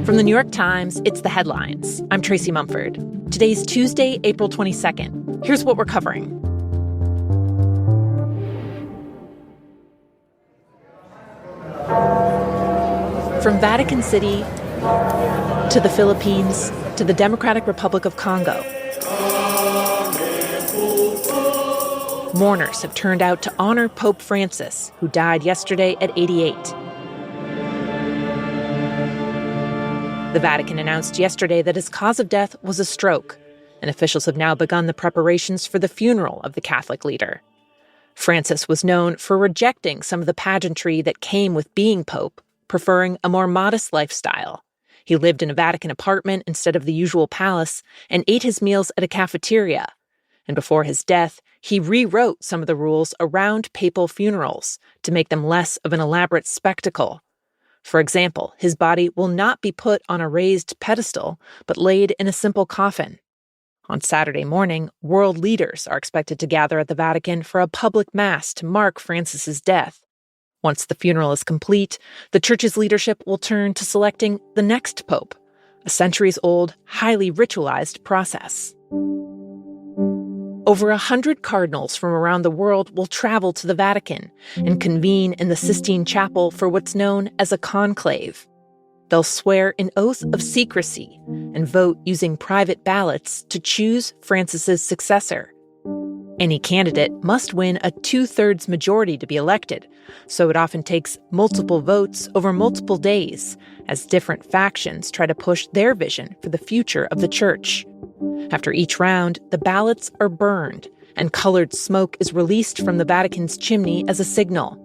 From the New York Times, it's The Headlines. I'm Tracy Mumford. Today's Tuesday, April 22nd. Here's what we're covering. From Vatican City to the Philippines to the Democratic Republic of Congo, mourners have turned out to honor Pope Francis, who died yesterday at 88. The Vatican announced yesterday that his cause of death was a stroke, and officials have now begun the preparations for the funeral of the Catholic leader. Francis was known for rejecting some of the pageantry that came with being pope, preferring a more modest lifestyle. He lived in a Vatican apartment instead of the usual palace and ate his meals at a cafeteria. And before his death, he rewrote some of the rules around papal funerals to make them less of an elaborate spectacle. For example, his body will not be put on a raised pedestal, but laid in a simple coffin. On Saturday morning, world leaders are expected to gather at the Vatican for a public mass to mark Francis's death. Once the funeral is complete, the Church's leadership will turn to selecting the next pope, a centuries-old, highly ritualized process. Over 100 cardinals from around the world will travel to the Vatican and convene in the Sistine Chapel for what's known as a conclave. They'll swear an oath of secrecy and vote using private ballots to choose Francis's successor. Any candidate must win a 2/3 majority to be elected, so it often takes multiple votes over multiple days as different factions try to push their vision for the future of the Church. After each round, the ballots are burned, and colored smoke is released from the Vatican's chimney as a signal.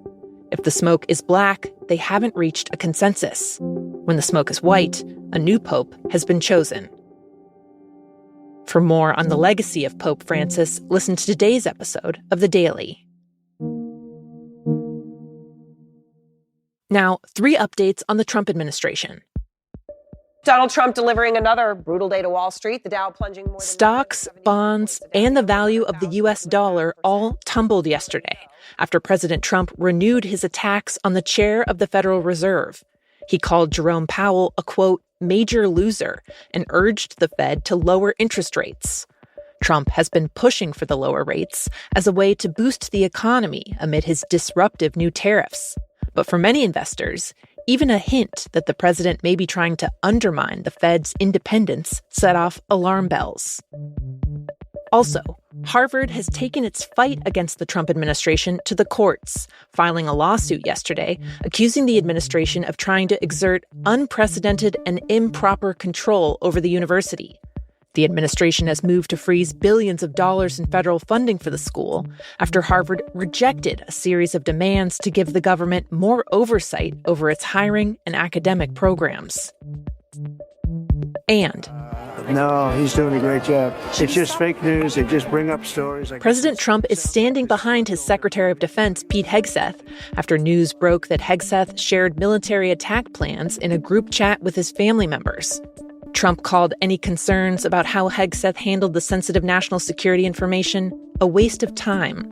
If the smoke is black, they haven't reached a consensus. When the smoke is white, a new pope has been chosen. For more on the legacy of Pope Francis, listen to today's episode of The Daily. Now, 3 updates on the Trump administration. Donald Trump delivering another brutal day to Wall Street, the Dow plunging more than... Stocks, bonds, and the value of the U.S. dollar all tumbled yesterday after President Trump renewed his attacks on the chair of the Federal Reserve. He called Jerome Powell a, quote, major loser and urged the Fed to lower interest rates. Trump has been pushing for the lower rates as a way to boost the economy amid his disruptive new tariffs. But for many investors, even a hint that the president may be trying to undermine the Fed's independence set off alarm bells. Also, Harvard has taken its fight against the Trump administration to the courts, filing a lawsuit yesterday accusing the administration of trying to exert unprecedented and improper control over the university. The administration has moved to freeze billions of dollars in federal funding for the school after Harvard rejected a series of demands to give the government more oversight over its hiring and academic programs. And no, he's doing a great job. It's just fake news. They just bring up stories. President Trump is standing behind his Secretary of Defense, Pete Hegseth, after news broke that Hegseth shared military attack plans in a group chat with his family members. Trump called any concerns about how Hegseth handled the sensitive national security information a waste of time.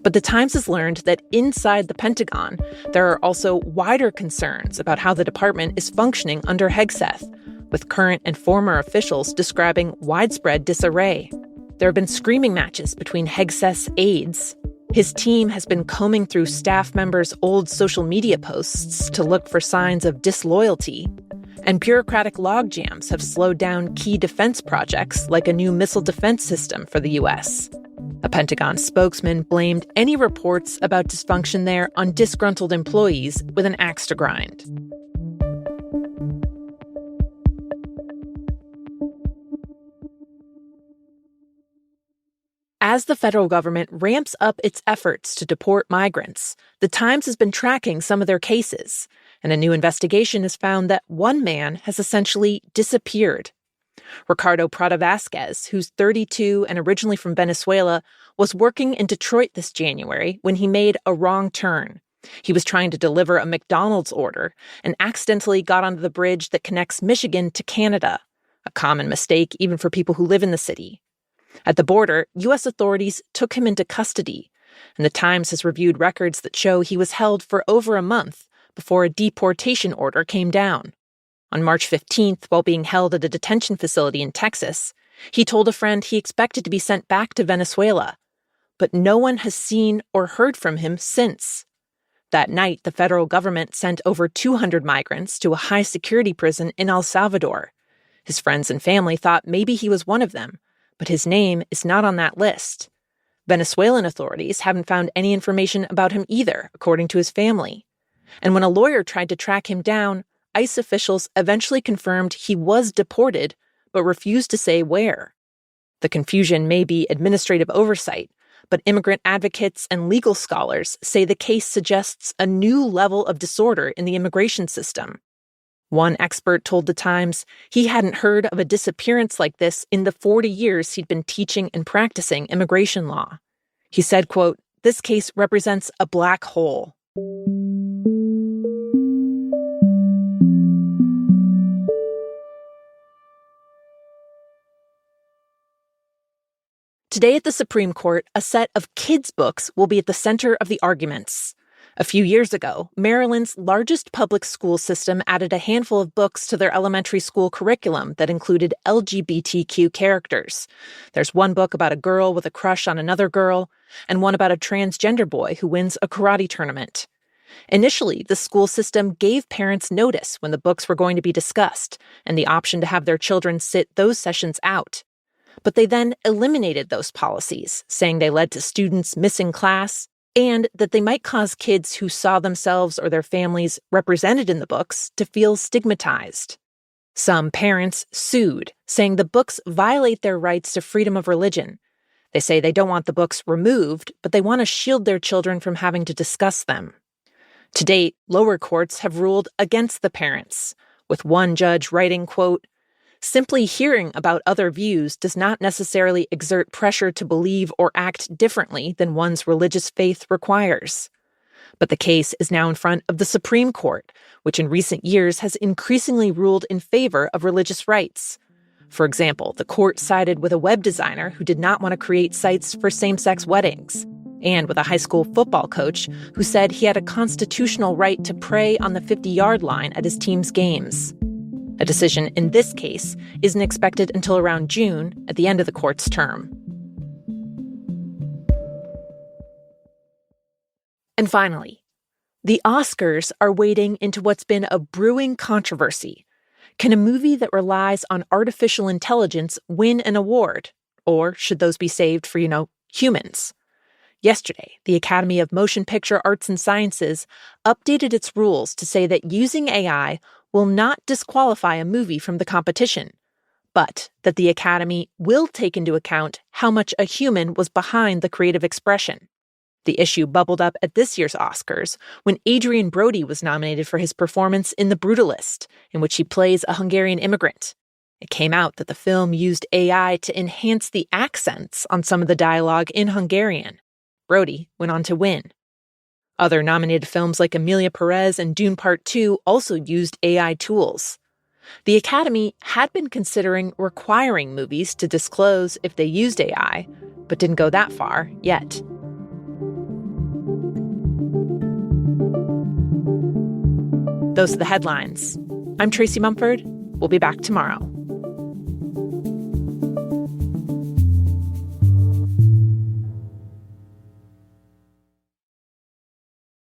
But the Times has learned that inside the Pentagon, there are also wider concerns about how the department is functioning under Hegseth, with current and former officials describing widespread disarray. There have been screaming matches between Hegseth's aides. His team has been combing through staff members' old social media posts to look for signs of disloyalty. And bureaucratic logjams have slowed down key defense projects like a new missile defense system for the U.S. A Pentagon spokesman blamed any reports about dysfunction there on disgruntled employees with an axe to grind. As the federal government ramps up its efforts to deport migrants, the Times has been tracking some of their cases, and a new investigation has found that one man has essentially disappeared. Ricardo Prada Vasquez, who's 32 and originally from Venezuela, was working in Detroit this January when he made a wrong turn. He was trying to deliver a McDonald's order and accidentally got onto the bridge that connects Michigan to Canada, a common mistake even for people who live in the city. At the border, U.S. authorities took him into custody, and the Times has reviewed records that show he was held for over a month before a deportation order came down. On March 15th, while being held at a detention facility in Texas, he told a friend he expected to be sent back to Venezuela. But no one has seen or heard from him since. That night, the federal government sent over 200 migrants to a high-security prison in El Salvador. His friends and family thought maybe he was one of them, but his name is not on that list. Venezuelan authorities haven't found any information about him either, according to his family. And when a lawyer tried to track him down, ICE officials eventually confirmed he was deported, but refused to say where. The confusion may be administrative oversight, but immigrant advocates and legal scholars say the case suggests a new level of disorder in the immigration system. One expert told The Times he hadn't heard of a disappearance like this in the 40 years he'd been teaching and practicing immigration law. He said, quote, "This case represents a black hole." Today at the Supreme Court, a set of kids' books will be at the center of the arguments. A few years ago, Maryland's largest public school system added a handful of books to their elementary school curriculum that included LGBTQ characters. There's one book about a girl with a crush on another girl, and one about a transgender boy who wins a karate tournament. Initially, the school system gave parents notice when the books were going to be discussed, and the option to have their children sit those sessions out. But they then eliminated those policies, saying they led to students missing class and that they might cause kids who saw themselves or their families represented in the books to feel stigmatized. Some parents sued, saying the books violate their rights to freedom of religion. They say they don't want the books removed, but they want to shield their children from having to discuss them. To date, lower courts have ruled against the parents, with one judge writing, quote, "Simply hearing about other views does not necessarily exert pressure to believe or act differently than one's religious faith requires." But the case is now in front of the Supreme Court, which in recent years has increasingly ruled in favor of religious rights. For example, the court sided with a web designer who did not want to create sites for same-sex weddings, and with a high school football coach who said he had a constitutional right to pray on the 50-yard line at his team's games. A decision in this case isn't expected until around June, at the end of the court's term. And finally, the Oscars are wading into what's been a brewing controversy. Can a movie that relies on artificial intelligence win an award? Or should those be saved for, humans? Yesterday, the Academy of Motion Picture Arts and Sciences updated its rules to say that using AI will not disqualify a movie from the competition, but that the Academy will take into account how much a human was behind the creative expression. The issue bubbled up at this year's Oscars when Adrien Brody was nominated for his performance in The Brutalist, in which he plays a Hungarian immigrant. It came out that the film used AI to enhance the accents on some of the dialogue in Hungarian. Brody went on to win. Other nominated films like Emilia Perez and Dune Part 2 also used AI tools. The Academy had been considering requiring movies to disclose if they used AI, but didn't go that far yet. Those are the headlines. I'm Tracy Mumford. We'll be back tomorrow.